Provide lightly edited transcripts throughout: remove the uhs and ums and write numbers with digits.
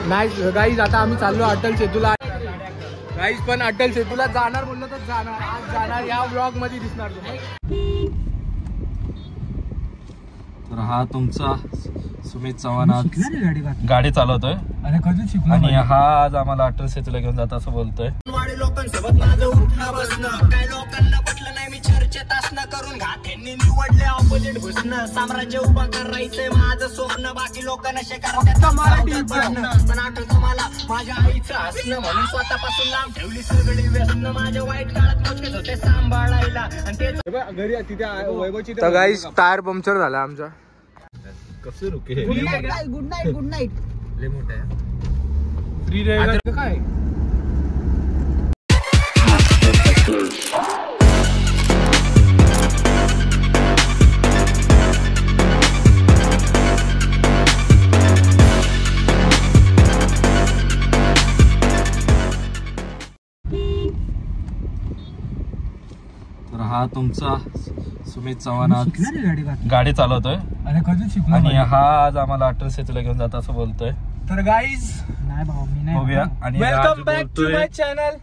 नाही गाईज, आता आम्ही चाललो अटल सेतूला. गाईज पण अटल सेतूला जाणार बोललं तर जाणार, आज जाणार, या व्लॉग मध्ये दिसणार तुम्हाला. तर हा तुमचा सुमित चव्हाण गाडी चालवतोय आणि हा आज आम्हाला अटल सेतूला घेऊन जात असं बोलतोय. लोकांसोबत माझं उठणं बसणं, काय लोकांना पटलं नाही, मी चर्चेत असणं करून घाट्यांनी निवडले ऑपोजिट घुसणं. साम्राज्य उभा करायचंय माझं स्वप्न, बाकी लोकांना शेकार पण आठवतं मला माझ्या आईचं हसणं, म्हणून स्वतःपासून लांब ठेवली सगळी व्यसनं. माझ्या वाईट काळात मोजकेच होते सांभाळायला आणि तेच घरी तिथे वैभवची. तर गाईज टायर पंक्चर झाला आमचा. कसं रुके गुड नाईट गुड नाईट. लय मोठा आहे फ्री ड्रायव्हर काय. तर हा तुमचा सुमित चव्हाण गाडी चालवतोय आणि हा आज आम्हाला अटल सेतूला घेऊन जात असं बोलतोय. तर गाईज नाही भाऊ मी नाही बघूया. आणि welcome back to my channel.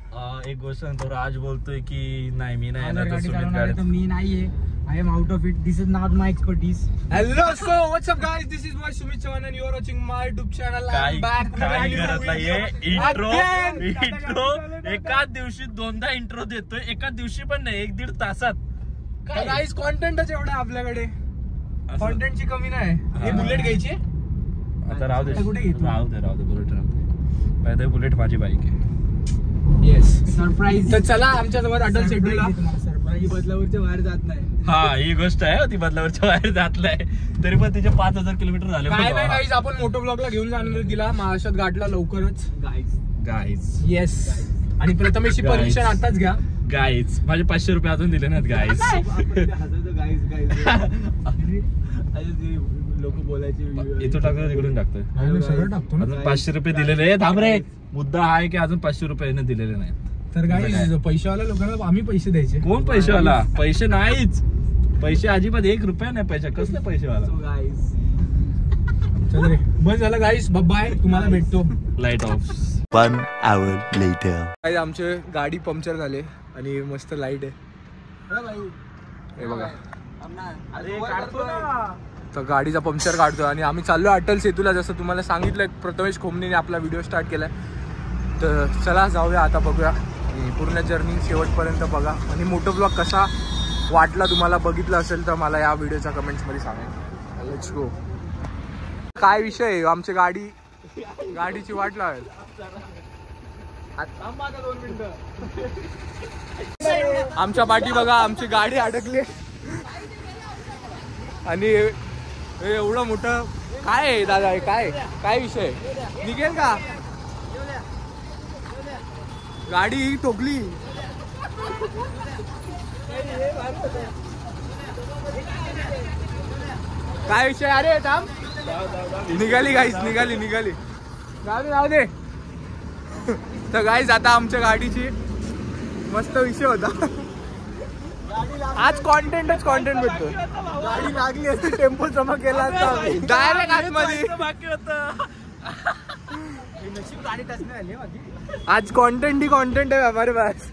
एक गोष्ट सांगतो, राज बोलतोय की नाही मी नाही येणार, गाडी सुमित चालवणार गाडी. तर मी नाहीये. I am out of it. This is not my expertise. Hello, so what's up guys? This is my Sumit Chauhan and you are watching my YouTube channel. I'm back. काही गरज नाहीये. Intro Again. एकाच दिवशी दोनदा intro देतोय, एकाच दिवशी पण नाही, 1-1.5 तासात. तर गाईज कॉन्टेंटच एवढं आहे आपल्याकडे, कॉन्टेंटची कमी नाही. हे बुलेट घ्यायची. आता राहू दे, कुठे घेतो? राहू दे बुलेट राहू दे. पहिले बुलेट माझी बाईक आहे. Yes surprise. तर चला आमच्या जवळ अटल सेतूला. सरप्राईज बदलावरच्या बाहेर जात नाही. हा ही गोष्ट आहे, ती बदलावरच्या बाहेर जात नाही, तरी पण तिचे 5000 किलोमीटर झाले. काय नाही गाईज, आपण मोटो ब्लॉगला घेऊन जाणार तिला महाराष्ट्रात घाटला लवकरच. Guys yes. आणि प्रथमेशची परमिशन आताच घ्या. गाईज माझे 500 रुपये अजून दिले नाहीत गाईज. लोक बोलायचे इथून टाकतो तिकडून टाकतोय. सगळं टाकतो ना. अजून 500 रुपये दिलेले. थांब रे, मुद्दा आहे की अजून 500 रुपये दिलेले नाहीत. तर गाईज पैशावाल्या लोकांना आम्ही पैसे द्यायचे. कोण पैसेवाला? पैसे नाहीच, पैसे अजिबात 1 रुपया नाही. पैसे कसले पैसेवाला? चल रे, बस झालं गाईज, बाय. तुम्हाला भेटतो light off. 1 hour later. Guys आमचे गाडी पंक्चर झाले आणि मस्त लाईट आहे. हे बघा, तर गाडीचा पंक्चर काढतो आणि आम्ही चाललो अटल सेतूला. जसं तुम्हाला सांगितलं, प्रथमेश खोमनीने आपला व्हिडिओ स्टार्ट केलाय. तर चला जाऊया आता, बघूया पूर्ण जर्नी शेवटपर्यंत बघा. आणि मोटो ब्लॉग कसा वाटला तुम्हाला, बघितला असेल तर मला या व्हिडिओच्या कमेंट्समध्ये सांगा. Let's go. काय विषय आहे, आमची गाडीची वाट लावेल. आमच्या पाठी बघा, आमची गाडी अडकली आणि एवढं मोठं काय आहे दादा, काय विषय, निघेल का गाडी ठोकली. काय विषय, अरे थांब, निघाली गाईस, निघाली. जाऊ दे. तर गाईस आता आमच्या गाडीची मस्त विषय होता. आज कॉन्टेंट भेटतो. गाडी लागली असती, टेम्पो जमा केला असता डायरेक्ट आतमध्ये. बाकी होतं आज कॉन्टेंट ही कॉन्टेंट आहे हमारे पास.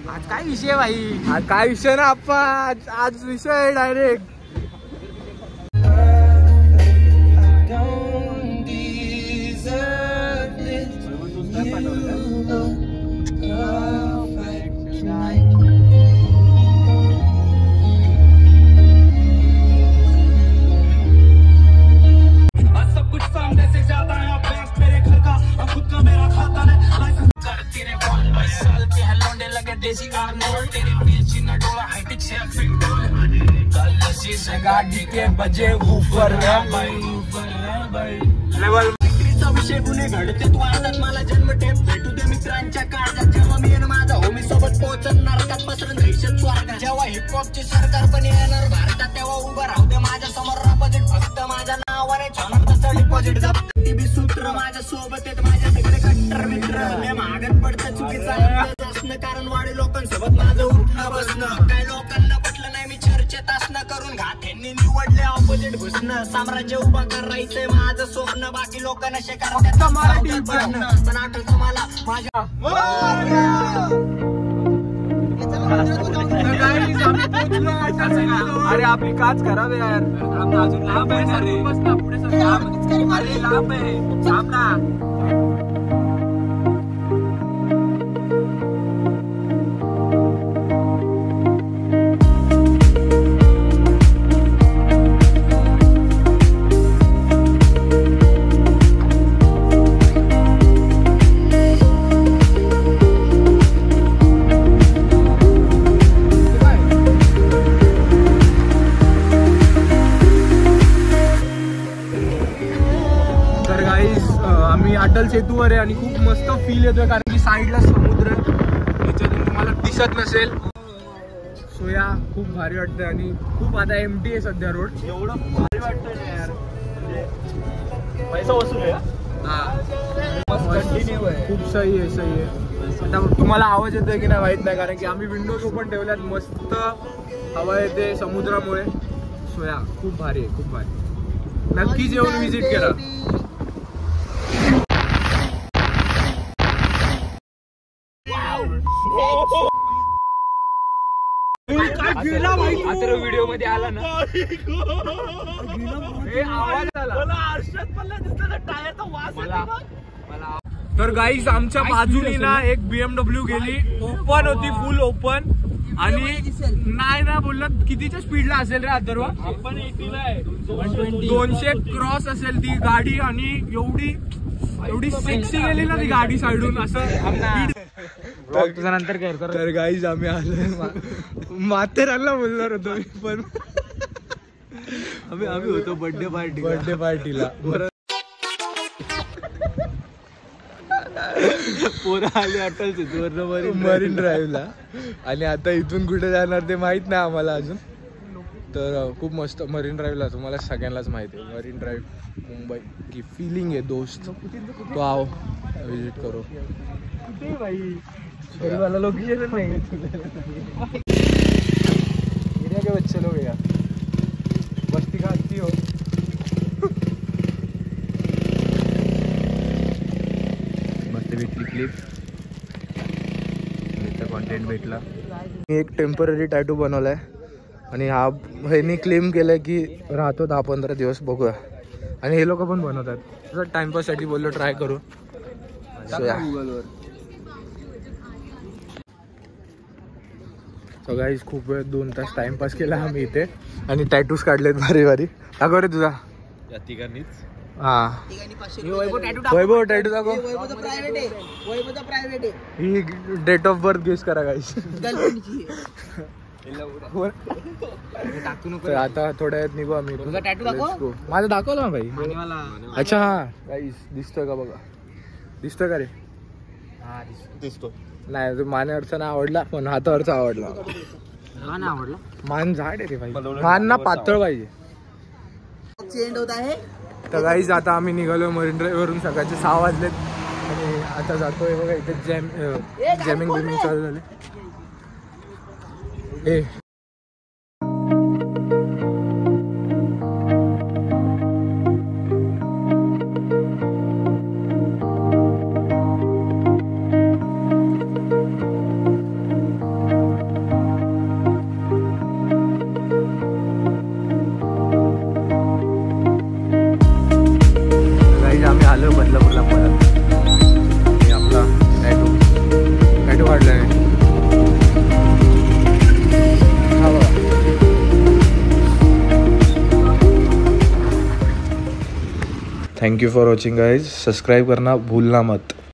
आज काय विषय भाई, आज काय विषय ना आप्पा, आज विषय आहे डायरेक्ट. गाड़ी के बजे ऊपर लेवल विषय गुन्हे घडते तू आनंद मला जन्मठेप भेटू दे मित्रांच्या काळजात. जेव्हा मी माझा होमी सोबत पोहोचणार नरकात पसरण दहशत स्वागत. जेव्हा हिपहॉपची सरकार पण येणार भारतात, तेव्हा उभं राहू दे माझ्या समोर अपोजिट. फक्त माझ्या नावावर होणार तसं डिपॉझिट. टीबी सूत्र माझ्या सोबत आहेत, माझ्या सगळे कट्टर मित्र. मी मागत पडतं चुकीचा असणं, कारण वाढे लोकांसोबत माझं उठणं बसणं. काय लोकांना पटलं नाही, मी चर्चेत असणं करून घाट्यांनी निवडले ऑपोजिट घुसणं. बसणं साम्राज्य उभा करायचंय माझं स्वप्न बाकी लोक नशे करतात मराठी पण आठवतं मला माझ्या अरे आपली काच खराब आहे यार अजून लांब आहे ना रे अरे लांब आहे थांब ना अटल सेतूवर आहे आणि खूप मस्त फील येतोय कारण की साईडला समुद्र याच्यातून तुम्हाला दिसत नसेल सो या खूप भारी वाटतंय आणि खूप आता एमटी आहे सध्या रोड एवढं भारी वाटतंय ना यार पैसा वसूल आहे खूप सही आहे आता तुम्हाला आवाज येतोय की नाही माहित नाही कारण की आम्ही विंडोज ओपन ठेवल्यात मस्त हवा येते समुद्रामुळे सो या खूप भारी आहे खूप भारी नक्कीच येऊन विजिट करा आता व्हिडिओ मध्ये आला ना आवाज आला तर गाईज आमच्या बाजूने ना एक BMW गेली ओपन होती फुल ओपन आणि नाही ना बोललं कितीच्या स्पीडला असेल रे अथर्वा 200 क्रॉस असेल ती गाडी आणि एवढी सेक्सी गेली ना ती गाडी साईडून असं तुझा नंतर काय तर गाईज आम्ही आलो माथेरानला बोलणार होतो मी पण आम्ही होतो बर्थडे पार्टीला पोरं आले अटल सेतूवर मरीन ड्राईव्हला आणि आता इथून कुठे जाणार ते माहित नाही आम्हाला अजून तर खूप मस्त मरीन ड्राईव्हला तुम्हाला सगळ्यांनाच माहिती आहे मरीन ड्राईव्ह मुंबई की फिलिंग है दोस्त तो आओ विजिट करो वाला लोकेशन नहीं एरिया के बच्चे लोग यार बस्ती का हस्ती हो मस्त भेटली क्लिप कॉन्टेंट भेटला मी एक टेम्पररी टॅटू बनवलाय आणि हा ह्यांनी क्लेम केलंय की राहतो 10-15 दिवस बघूया आणि हे लोक पण बनवतात टाइमपास साठी बोललो ट्राय करू सो गाईज खूप वेळ 2 तास टाइमपास केला आम्ही इथे आणि टॅटूज काढलेत भारी भारी दाखव रे तुझा हा वैभव टॅटू दाखव ही डेट ऑफ बर्थ गेस करा गाईज आता थोड्या वेळात निघू आम्ही माझं दाखवलं ना भाई अच्छा हा गाईज दिसतोय का बघा दिसतोय का रे दिसतो नाही मानेवरचा ना आवडला पण हातावरचा आवडला मान झाड आहे रे भाई मान ना पातळ पाहिजे चेंड होत आहे तर गाईज आता आम्ही निघालो मरीन ड्राईव्ह वरून सकाळचे 6 वाजलेत आणि आता जातोय बघा इथे जॅमिंग बिमिंग चालू झाले ए आलो बदलापूरला परत आपला टॅटू काढलाय हा बघा thank you for watching guys subscribe करना भूलना मत।